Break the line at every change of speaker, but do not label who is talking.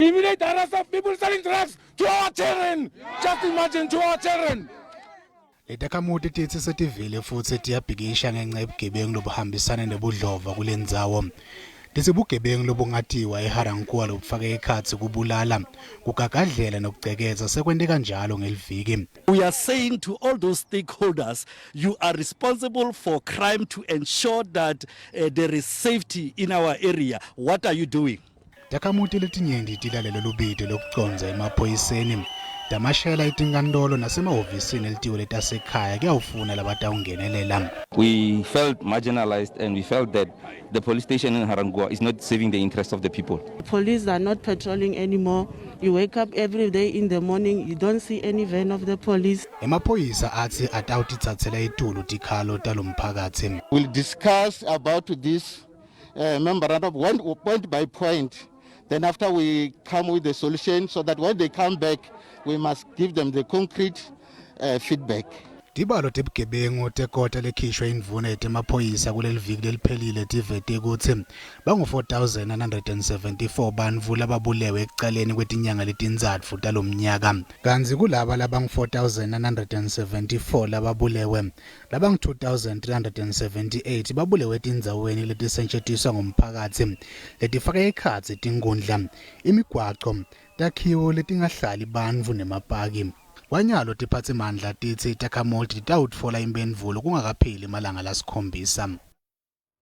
Eliminate the arrest of people selling drugs to our children. Just imagine, to our children.
Letakhamuti tithi setivile futhi tiyabhikisha ngenxa yobugebengu lobuhambisana nebudlova kulendzawo. Lesi bugebengu lobungatiwa Ga-Rankuwa lobufake ekhatsi kubulala, kugagadlela nokugcekeza sekwente kanjalo ngeliviki.
We are saying to all those stakeholders, you are responsible for crime to ensure that there is safety in our area. What are you doing?
Takhamuti letinyenti tilalelo lubide lokuconza emaphoyiseni. Timashele itingandolo nasemahhovisini elitiwe letasekhaya kuyawufuna labatawungenelela.
We felt marginalized and we felt that the police station in Ga-Rankuwa is not serving the interests of the people.
The police are not patrolling anymore. You wake up every day in the morning, you don't see any van of the police.
Semaphoyisa athi atawutitsatsela itulu tikhalo talomphakathi.
We'll discuss about this memorandum point by point. Then after we come with the solution so that when they come back, we must give them the concrete feedback.
Tibalo tebugebengu tekota lekhishwa indvuna yetemaphoyisa kuleliviki leliphelile tivete kutsi bangu 4,974 bantfu lababulewe ekucaleni kwetinyanga letintsatfu talomnyaka. Kanzi kulaba labangu 4,974 lababulewe, labangu 2,378 babulewe etindzaweni letisetjentiswa ngumphakatsi letifaka ekhatsi tinkundla, imigwaco, takhiwo letingahlali bantfu nemapaki. Kwanyalo tiphatsimandla tithi Takhamuti titawutfola imphendvulo kungakapheli malanga lasikhombisa.